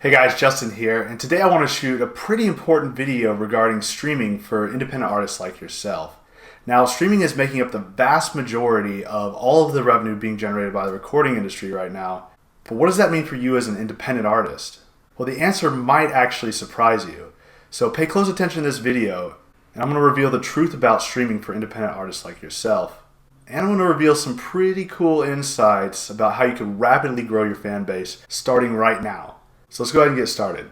Hey guys, Justin here, and today I want to shoot a pretty important video regarding streaming for independent artists like yourself. Now, streaming is making up the vast majority of all of the revenue being generated by the recording industry right now. But what does that mean for you as an independent artist? Well, the answer might actually surprise you. So pay close attention to this video, and I'm going to reveal the truth about streaming for independent artists like yourself. And I'm going to reveal some pretty cool insights about how you can rapidly grow your fan base starting right now. So let's go ahead and get started.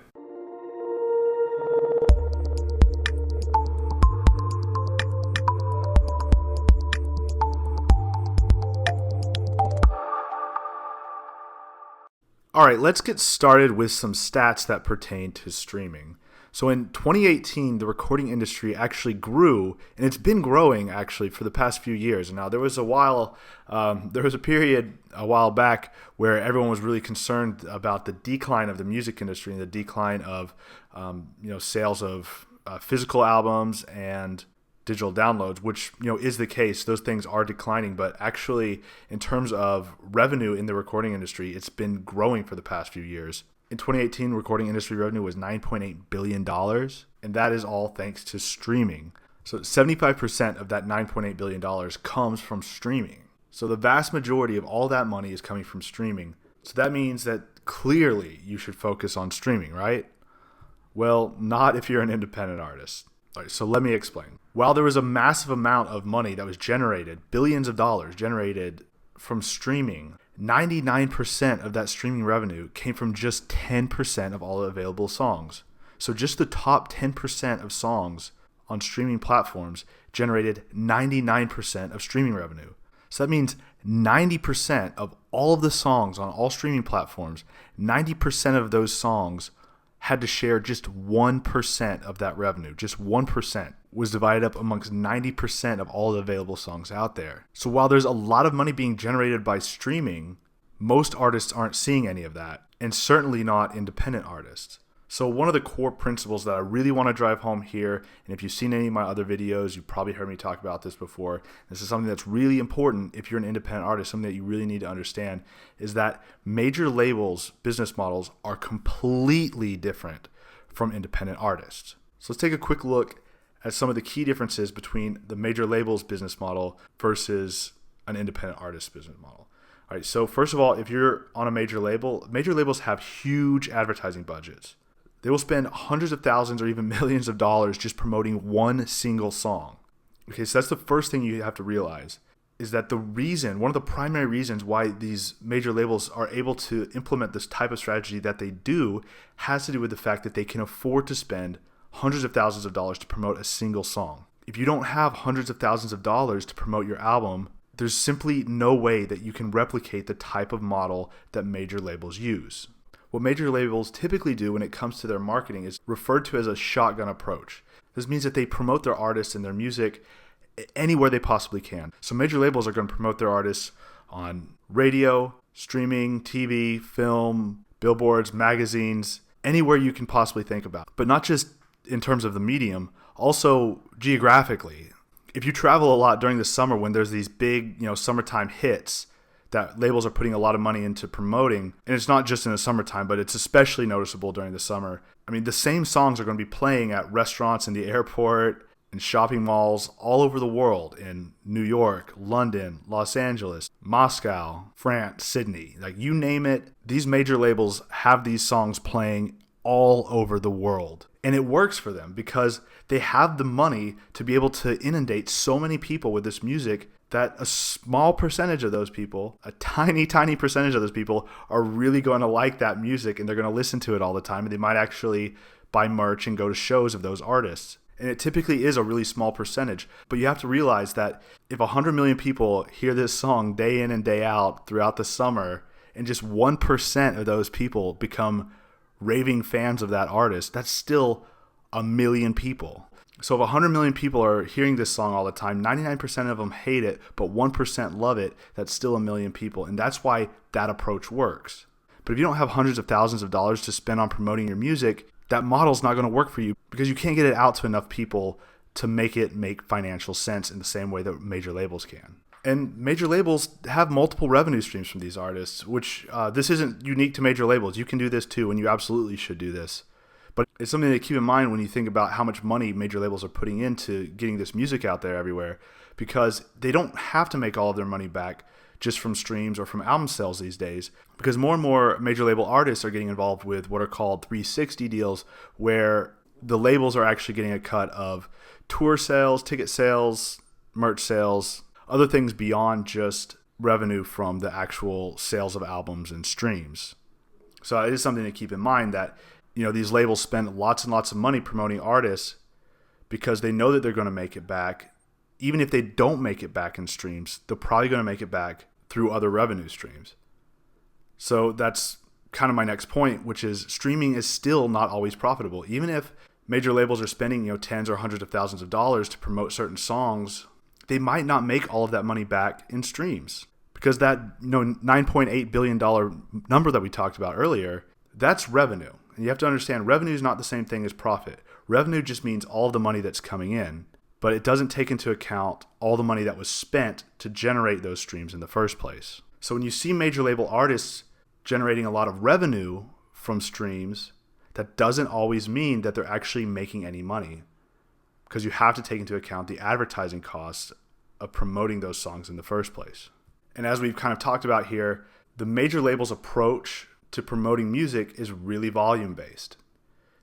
Alright, let's get started with some stats that pertain to streaming. So in 2018, the recording industry actually grew, and it's been growing actually for the past few years. Now there was a period a while back where everyone was really concerned about the decline of the music industry and the decline of sales of physical albums and digital downloads, which is the case. Those things are declining, but actually in terms of revenue in the recording industry, it's been growing for the past few years. In 2018, recording industry revenue was $9.8 billion, and that is all thanks to streaming. So 75% of that $9.8 billion comes from streaming. So the vast majority of all that money is coming from streaming. So that means that clearly you should focus on streaming, right? Well, not if you're an independent artist. All right, so let me explain. While there was a massive amount of money that was generated, billions of dollars generated from streaming, 99% of that streaming revenue came from just 10% of all the available songs. So just the top 10% of songs on streaming platforms generated 99% of streaming revenue. So that means 90% of all of the songs on all streaming platforms, 90% of those songs had to share just 1% of that revenue. Just 1% was divided up amongst 90% of all the available songs out there. So while there's a lot of money being generated by streaming, most artists aren't seeing any of that, and certainly not independent artists. So one of the core principles that I really want to drive home here, and if you've seen any of my other videos, you've probably heard me talk about this before. This is something that's really important if you're an independent artist, something that you really need to understand, is that major labels' business models are completely different from independent artists. So let's take a quick look at some of the key differences between the major labels' business model versus an independent artist's business model. All right, so first of all, if you're on a major labels have huge advertising budgets. They will spend hundreds of thousands or even millions of dollars just promoting one single song. Okay, so that's the first thing you have to realize, is that one of the primary reasons why these major labels are able to implement this type of strategy that they do has to do with the fact that they can afford to spend hundreds of thousands of dollars to promote a single song. If you don't have hundreds of thousands of dollars to promote your album, there's simply no way that you can replicate the type of model that major labels use. What major labels typically do when it comes to their marketing is referred to as a shotgun approach. This means that they promote their artists and their music anywhere they possibly can. So major labels are going to promote their artists on radio, streaming, TV, film, billboards, magazines, anywhere you can possibly think about. But not just in terms of the medium, also geographically. If you travel a lot during the summer when there's these big, summertime hits that labels are putting a lot of money into promoting, and it's not just in the summertime, but it's especially noticeable during the summer. I mean, the same songs are going to be playing at restaurants in the airport and shopping malls all over the world, in New York, London, Los Angeles, Moscow, France, Sydney. Like, you name it, these major labels have these songs playing all over the world. And it works for them because they have the money to be able to inundate so many people with this music that a small percentage of those people, a tiny, tiny percentage of those people, are really going to like that music, and they're going to listen to it all the time, and they might actually buy merch and go to shows of those artists. And it typically is a really small percentage, but you have to realize that if 100 million people hear this song day in and day out throughout the summer, and just 1% of those people become raving fans of that artist, that's still 1 million people. So if 100 million people are hearing this song all the time, 99% of them hate it, but 1% love it, that's still 1 million people. And that's why that approach works. But if you don't have hundreds of thousands of dollars to spend on promoting your music, that model's not going to work for you because you can't get it out to enough people to make it make financial sense in the same way that major labels can. And major labels have multiple revenue streams from these artists, which this isn't unique to major labels. You can do this too, and you absolutely should do this. But it's something to keep in mind when you think about how much money major labels are putting into getting this music out there everywhere, because they don't have to make all of their money back just from streams or from album sales these days, because more and more major label artists are getting involved with what are called 360 deals, where the labels are actually getting a cut of tour sales, ticket sales, merch sales, other things beyond just revenue from the actual sales of albums and streams. So it is something to keep in mind that, these labels spend lots and lots of money promoting artists because they know that they're going to make it back. Even if they don't make it back in streams, they're probably going to make it back through other revenue streams. So that's kind of my next point, which is streaming is still not always profitable. Even if major labels are spending, tens or hundreds of thousands of dollars to promote certain songs, they might not make all of that money back in streams, because that $9.8 billion number that we talked about earlier, that's revenue. And you have to understand, revenue is not the same thing as profit. Revenue just means all of the money that's coming in, but it doesn't take into account all the money that was spent to generate those streams in the first place. So when you see major label artists generating a lot of revenue from streams, that doesn't always mean that they're actually making any money, because you have to take into account the advertising costs of promoting those songs in the first place. And as we've kind of talked about here, the major label's approach to promoting music is really volume-based.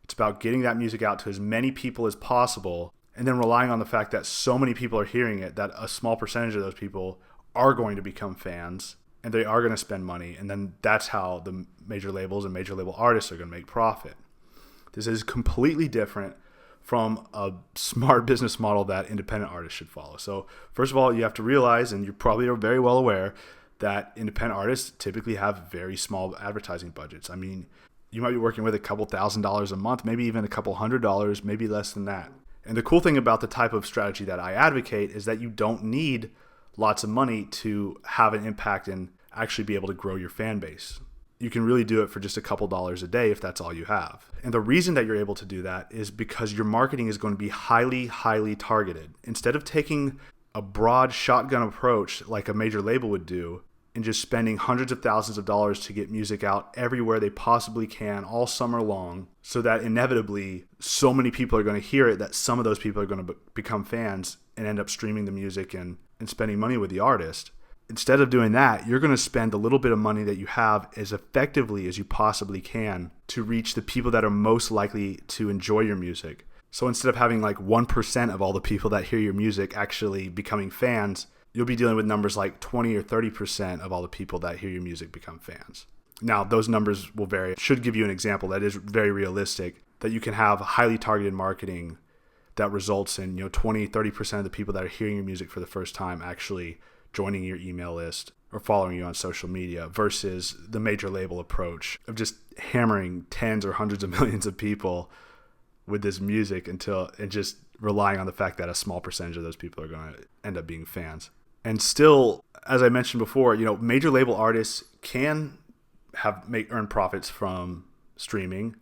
It's about getting that music out to as many people as possible, and then relying on the fact that so many people are hearing it that a small percentage of those people are going to become fans, and they are going to spend money, and then that's how the major labels and major label artists are going to make profit. This is completely different from a smart business model that independent artists should follow. So first of all, you have to realize, and you probably are very well aware, that independent artists typically have very small advertising budgets. I mean, you might be working with a couple $1,000s a month, maybe even a couple $100, maybe less than that. And the cool thing about the type of strategy that I advocate is that you don't need lots of money to have an impact and actually be able to grow your fan base. You can really do it for just a couple dollars a day if that's all you have. And the reason that you're able to do that is because your marketing is going to be highly, highly targeted. Instead of taking a broad shotgun approach like a major label would do and just spending hundreds of thousands of dollars to get music out everywhere they possibly can all summer long, so that inevitably so many people are going to hear it that some of those people are going to become fans and end up streaming the music and spending money with the artist. Instead of doing that, you're going to spend a little bit of money that you have as effectively as you possibly can to reach the people that are most likely to enjoy your music. So instead of having like 1% of all the people that hear your music actually becoming fans, you'll be dealing with numbers like 20 or 30% of all the people that hear your music become fans. Now, those numbers will vary. I should give you an example that is very realistic, that you can have highly targeted marketing that results in 20, 30% of the people that are hearing your music for the first time actually joining your email list or following you on social media, versus the major label approach of just hammering tens or hundreds of millions of people with this music and just relying on the fact that a small percentage of those people are going to end up being fans. And still, as I mentioned before, major label artists can earn profits from streaming.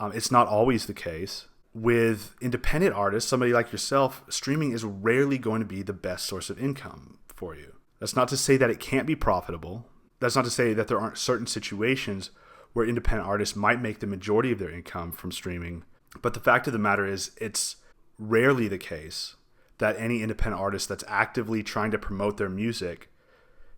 It's not always the case. With independent artists, somebody like yourself, streaming is rarely going to be the best source of income for you. That's not to say that it can't be profitable. That's not to say that there aren't certain situations where independent artists might make the majority of their income from streaming. But the fact of the matter is, it's rarely the case that any independent artist that's actively trying to promote their music,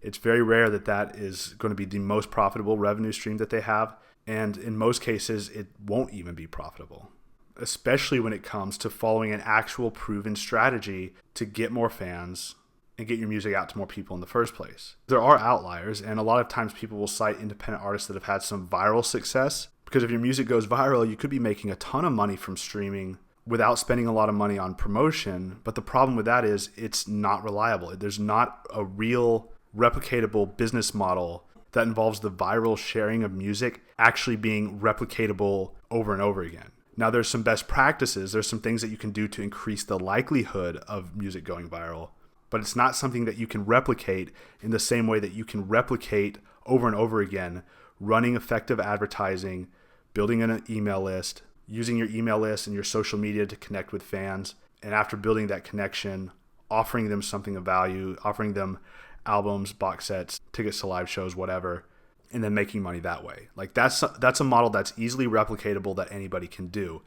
it's very rare that that is going to be the most profitable revenue stream that they have. And in most cases, it won't even be profitable, especially when it comes to following an actual proven strategy to get more fans and get your music out to more people in the first place. There are outliers, and a lot of times people will cite independent artists that have had some viral success, because if your music goes viral, you could be making a ton of money from streaming without spending a lot of money on promotion. But the problem with that is it's not reliable. There's not a real replicatable business model that involves the viral sharing of music actually being replicatable over and over again. Now, there's some best practices. There's some things that you can do to increase the likelihood of music going viral, but it's not something that you can replicate in the same way that you can replicate over and over again running effective advertising, building an email list, using your email list and your social media to connect with fans, and after building that connection, offering them something of value, offering them albums, box sets, tickets to live shows, whatever, and then making money that way. Like that's a model that's easily replicatable that anybody can do.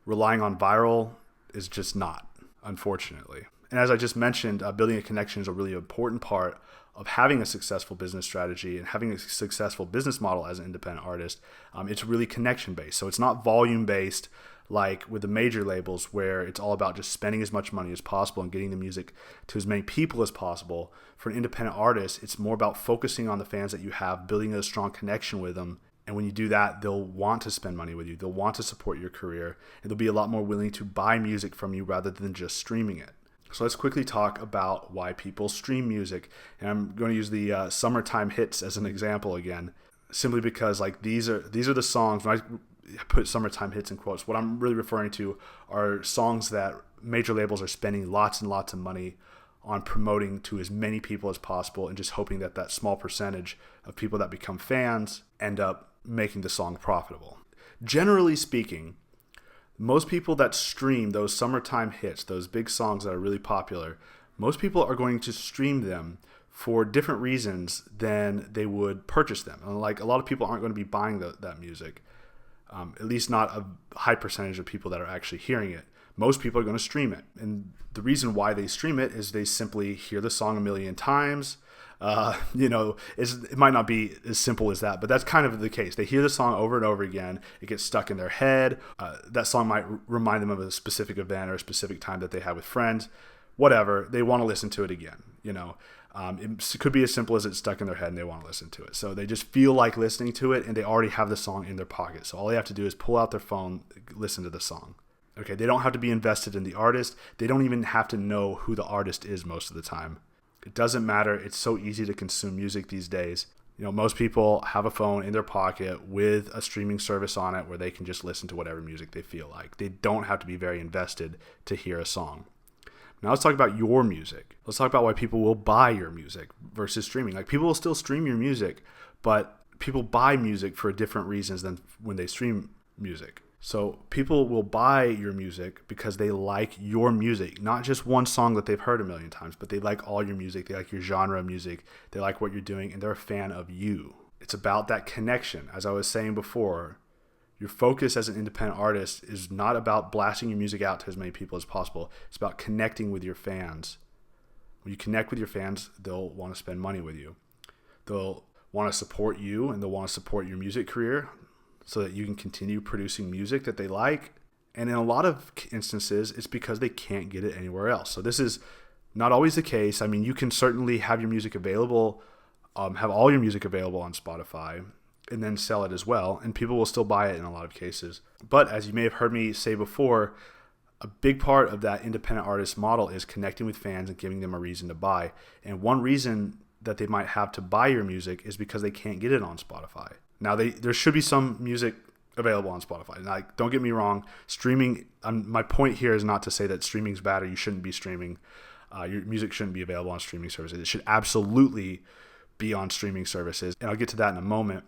Relying on viral is just not, unfortunately. And as I just mentioned, building a connection is a really important part of having a successful business strategy and having a successful business model as an independent artist. It's really connection based. So it's not volume based like with the major labels where it's all about just spending as much money as possible and getting the music to as many people as possible. For an independent artist, it's more about focusing on the fans that you have, building a strong connection with them. And when you do that, they'll want to spend money with you. They'll want to support your career. And they'll be a lot more willing to buy music from you rather than just streaming it. So let's quickly talk about why people stream music. And I'm going to use the summertime hits as an example again, simply because like these are the songs. When I put summertime hits in quotes, what I'm really referring to are songs that major labels are spending lots and lots of money on promoting to as many people as possible and just hoping that that small percentage of people that become fans end up making the song profitable. Generally speaking, most people that stream those summertime hits, those big songs that are really popular, most people are going to stream them for different reasons than they would purchase them. And like a lot of people aren't going to be buying that music, at least not a high percentage of people that are actually hearing it. Most people are going to stream it. And the reason why they stream it is they simply hear the song a million times. It might not be as simple as that, but that's kind of the case. They hear the song over and over again. It gets stuck in their head. That song might remind them of a specific event or a specific time that they had with friends. Whatever. They want to listen to it again. It could be as simple as it's stuck in their head and they want to listen to it. So they just feel like listening to it and they already have the song in their pocket. So all they have to do is pull out their phone, listen to the song. Okay, they don't have to be invested in the artist. They don't even have to know who the artist is most of the time. It doesn't matter. It's so easy to consume music these days. Most people have a phone in their pocket with a streaming service on it where they can just listen to whatever music they feel like. They don't have to be very invested to hear a song. Now let's talk about your music. Let's talk about why people will buy your music versus streaming. Like people will still stream your music, but people buy music for different reasons than when they stream music. So people will buy your music because they like your music, not just one song that they've heard a million times, but they like all your music. They like your genre of music. They like what you're doing, and they're a fan of you. It's about that connection. As I was saying before, your focus as an independent artist is not about blasting your music out to as many people as possible. It's about connecting with your fans. When you connect with your fans, they'll want to spend money with you. They'll want to support you, and they'll want to support your music career, so that you can continue producing music that they like. And in a lot of instances, it's because they can't get it anywhere else. So this is not always the case. I mean, you can certainly have your music available, have all your music available on Spotify, and then sell it as well. And people will still buy it in a lot of cases. But as you may have heard me say before, a big part of that independent artist model is connecting with fans and giving them a reason to buy. And one reason that they might have to buy your music is because they can't get it on Spotify. Now, there should be some music available on Spotify. Now, don't get me wrong. Streaming, my point here is not to say that streaming is bad or you shouldn't be streaming. Your music shouldn't be available on streaming services. It should absolutely be on streaming services. And I'll get to that in a moment.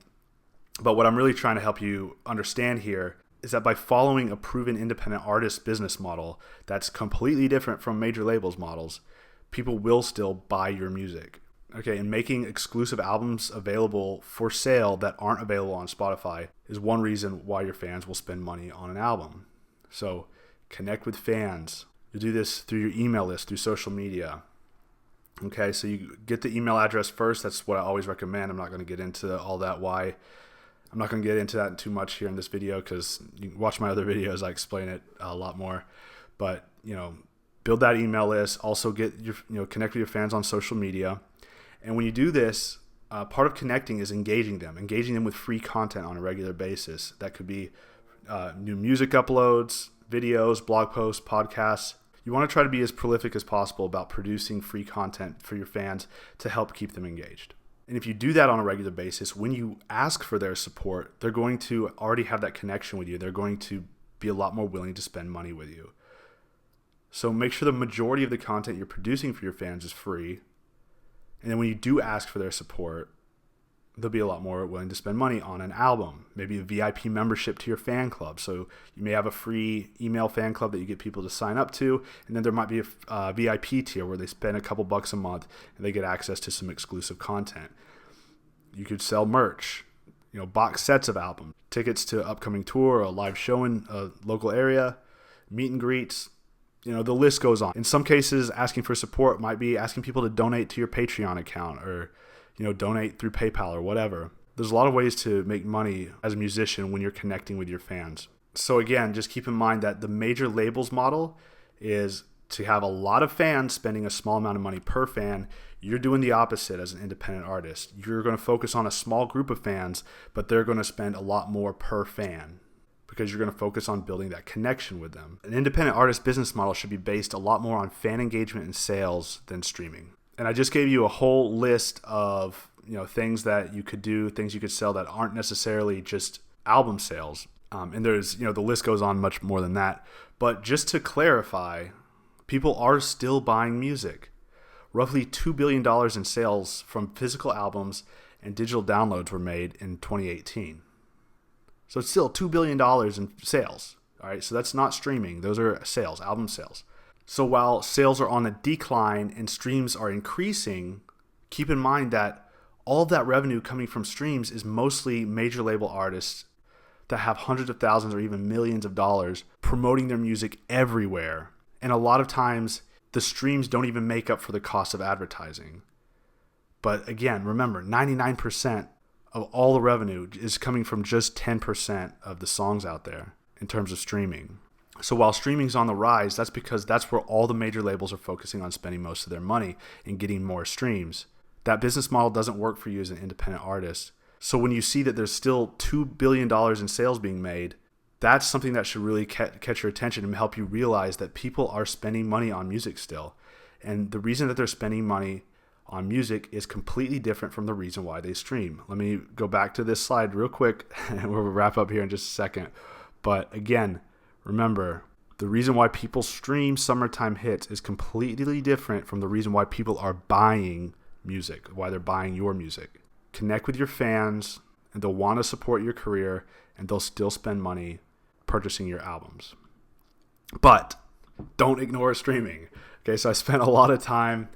But what I'm really trying to help you understand here is that by following a proven independent artist business model that's completely different from major labels models, people will still buy your music. Okay, and making exclusive albums available for sale that aren't available on Spotify is one reason why your fans will spend money on an album. So connect with fans. You'll do this through your email list, through social media. Okay, so you get the email address first. That's what I always recommend. I'm not going to get into all that why. I'm not going to get into that too much here in this video because you can watch my other videos. I explain it a lot more. But, build that email list. Also connect with your fans on social media. And when you do this, part of connecting is engaging them with free content on a regular basis. That could be new music uploads, videos, blog posts, podcasts. You want to try to be as prolific as possible about producing free content for your fans to help keep them engaged. And if you do that on a regular basis, when you ask for their support, they're going to already have that connection with you. They're going to be a lot more willing to spend money with you. So make sure the majority of the content you're producing for your fans is free. And then when you do ask for their support, they'll be a lot more willing to spend money on an album, maybe a VIP membership to your fan club. So you may have a free email fan club that you get people to sign up to, and then there might be a VIP tier where they spend a couple bucks a month and they get access to some exclusive content. You could sell merch, box sets of albums, tickets to upcoming tour or a live show in a local area, meet and greets. The list goes on. In some cases, asking for support might be asking people to donate to your Patreon account or, donate through PayPal or whatever. There's a lot of ways to make money as a musician when you're connecting with your fans. So again, just keep in mind that the major labels model is to have a lot of fans spending a small amount of money per fan. You're doing the opposite as an independent artist. You're going to focus on a small group of fans, but they're going to spend a lot more per fan, because you're going to focus on building that connection with them. An independent artist business model should be based a lot more on fan engagement and sales than streaming. And I just gave you a whole list of things that you could do, things you could sell that aren't necessarily just album sales. And there's the list goes on much more than that. But just to clarify, people are still buying music. Roughly $2 billion in sales from physical albums and digital downloads were made in 2018. So it's still $2 billion in sales. All right, so that's not streaming. Those are sales, album sales. So while sales are on a decline and streams are increasing, keep in mind that all of that revenue coming from streams is mostly major label artists that have hundreds of thousands or even millions of dollars promoting their music everywhere. And a lot of times, the streams don't even make up for the cost of advertising. But again, remember, 99% of all the revenue is coming from just 10% of the songs out there in terms of streaming. So while streaming's on the rise, that's because that's where all the major labels are focusing on spending most of their money and getting more streams. That business model doesn't work for you as an independent artist. So when you see that there's still $2 billion in sales being made, that's something that should really catch your attention and help you realize that people are spending money on music still. And the reason that they're spending money on music is completely different from the reason why they stream. Let me go back to this slide real quick, and we'll wrap up here in just a second. But again, remember, the reason why people stream summertime hits is completely different from the reason why people are buying music, why they're buying your music. Connect with your fans, and they'll want to support your career, and they'll still spend money purchasing your albums. But don't ignore streaming. Okay, so I spent a lot of time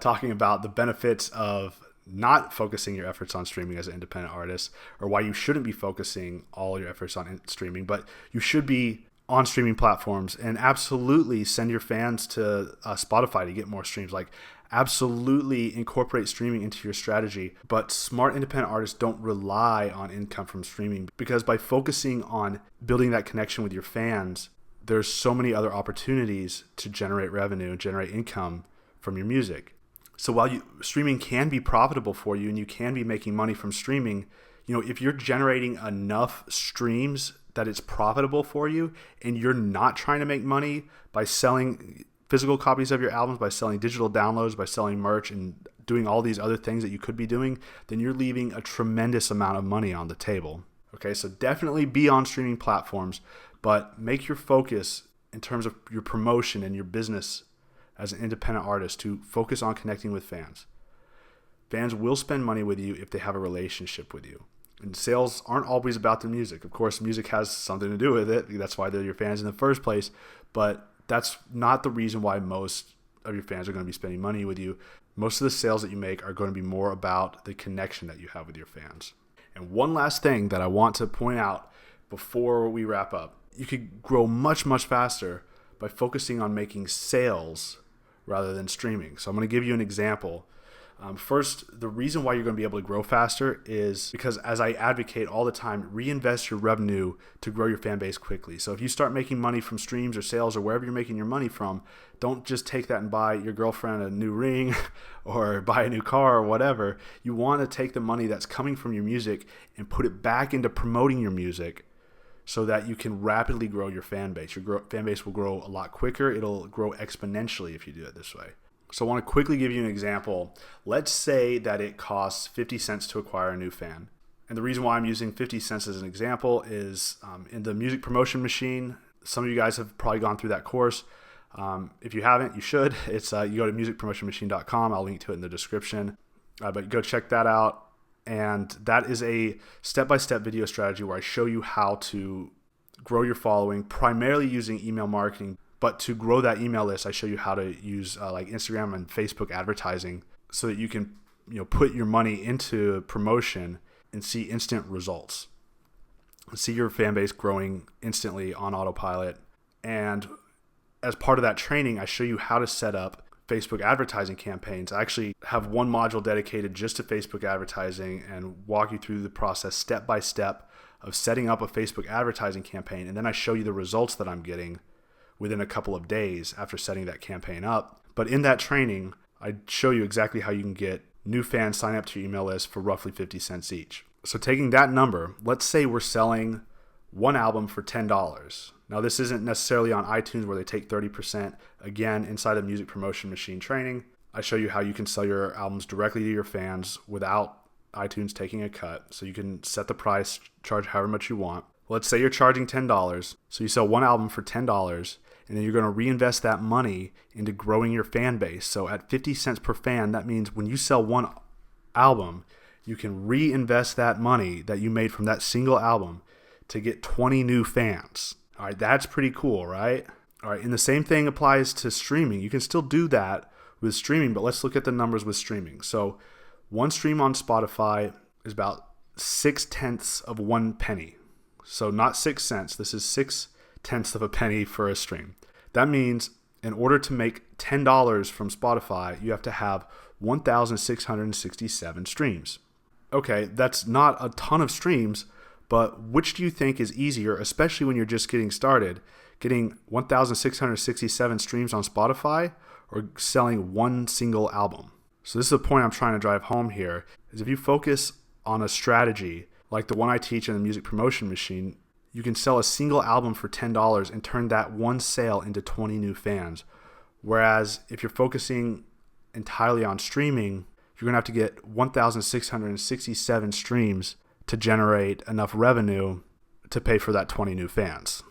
talking about the benefits of not focusing your efforts on streaming as an independent artist, or why you shouldn't be focusing all your efforts on streaming, but you should be on streaming platforms, and absolutely send your fans to Spotify to get more streams. Like, absolutely incorporate streaming into your strategy. But smart independent artists don't rely on income from streaming, because by focusing on building that connection with your fans, there's so many other opportunities to generate revenue, generate income from your music. So while streaming can be profitable for you and you can be making money from streaming, if you're generating enough streams that it's profitable for you, and you're not trying to make money by selling physical copies of your albums, by selling digital downloads, by selling merch, and doing all these other things that you could be doing, then you're leaving a tremendous amount of money on the table. Okay, so definitely be on streaming platforms, but make your focus in terms of your promotion and your business as an independent artist to focus on connecting with fans. Fans will spend money with you if they have a relationship with you. And sales aren't always about the music. Of course, music has something to do with it. That's why they're your fans in the first place. But that's not the reason why most of your fans are going to be spending money with you. Most of the sales that you make are going to be more about the connection that you have with your fans. And one last thing that I want to point out before we wrap up. You could grow much, much faster by focusing on making sales rather than streaming. So I'm going to give you an example. First, the reason why you're going to be able to grow faster is because, as I advocate all the time, reinvest your revenue to grow your fan base quickly. So if you start making money from streams or sales or wherever you're making your money from, don't just take that and buy your girlfriend a new ring or buy a new car or whatever. You want to take the money that's coming from your music and put it back into promoting your music so that you can rapidly grow your fan base. Your fan base will grow a lot quicker. It'll grow exponentially if you do it this way. So I want to quickly give you an example. Let's say that it costs 50 cents to acquire a new fan. And the reason why I'm using 50 cents as an example is in the music promotion machine. Some of you guys have probably gone through that course. If you haven't, you should. It's you go to musicpromotionmachine.com. I'll link to it in the description. But go check that out. And that is a step-by-step video strategy where I show you how to grow your following, primarily using email marketing. But to grow that email list, I show you how to use like Instagram and Facebook advertising so that you can put your money into promotion and see instant results. See your fan base growing instantly on autopilot. And as part of that training, I show you how to set up Facebook advertising campaigns. I actually have one module dedicated just to Facebook advertising and walk you through the process step by step of setting up a Facebook advertising campaign. And then I show you the results that I'm getting within a couple of days after setting that campaign up. But in that training, I show you exactly how you can get new fans sign up to your email list for roughly 50 cents each. So taking that number, let's say we're selling one album for $10. Now, this isn't necessarily on iTunes where they take 30%. Again, inside of Music Promotion Machine Training, I show you how you can sell your albums directly to your fans without iTunes taking a cut. So you can set the price, charge however much you want. Let's say you're charging $10. So you sell one album for $10, and then you're going to reinvest that money into growing your fan base. So at 50 cents per fan, that means when you sell one album, you can reinvest that money that you made from that single album to get 20 new fans. All right, that's pretty cool, right? All right, and the same thing applies to streaming. You can still do that with streaming, but let's look at the numbers with streaming. So one stream on Spotify is about 0.6 of 1 penny. So not 6 cents. This is 0.6 of a penny for a stream. That means in order to make $10 from Spotify, you have to have 1,667 streams. Okay, that's not a ton of streams, but which do you think is easier, especially when you're just getting started, getting 1,667 streams on Spotify or selling one single album? So this is the point I'm trying to drive home here, is if you focus on a strategy like the one I teach in the Music Promotion Machine, you can sell a single album for $10 and turn that one sale into 20 new fans. Whereas if you're focusing entirely on streaming, you're going to have to get 1,667 streams to generate enough revenue to pay for that 20 new fans.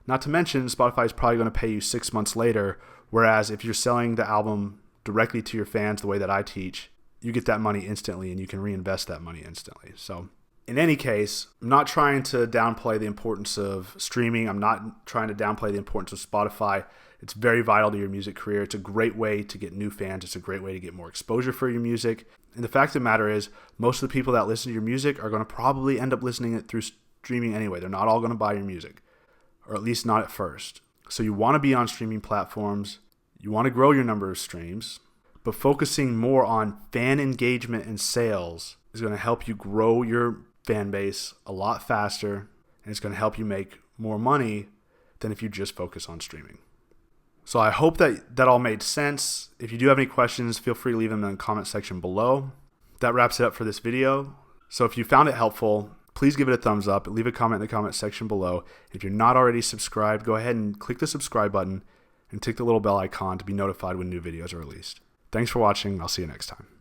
Not to mention, Spotify is probably going to pay you 6 months later, whereas if you're selling the album directly to your fans the way that I teach, you get that money instantly and you can reinvest that money instantly. So in any case, I'm not trying to downplay the importance of streaming. I'm not trying to downplay the importance of Spotify. It's very vital to your music career. It's a great way to get new fans. It's a great way to get more exposure for your music. And the fact of the matter is, most of the people that listen to your music are going to probably end up listening it through streaming anyway. They're not all going to buy your music, or at least not at first. So you want to be on streaming platforms. You want to grow your number of streams, but focusing more on fan engagement and sales is going to help you grow your fan base a lot faster, and it's going to help you make more money than if you just focus on streaming. So I hope that all made sense. If you do have any questions, feel free to leave them in the comment section below. That wraps it up for this video. So if you found it helpful, please give it a thumbs up. Leave a comment in the comment section below. If you're not already subscribed, go ahead and click the subscribe button and tick the little bell icon to be notified when new videos are released. Thanks for watching. I'll see you next time.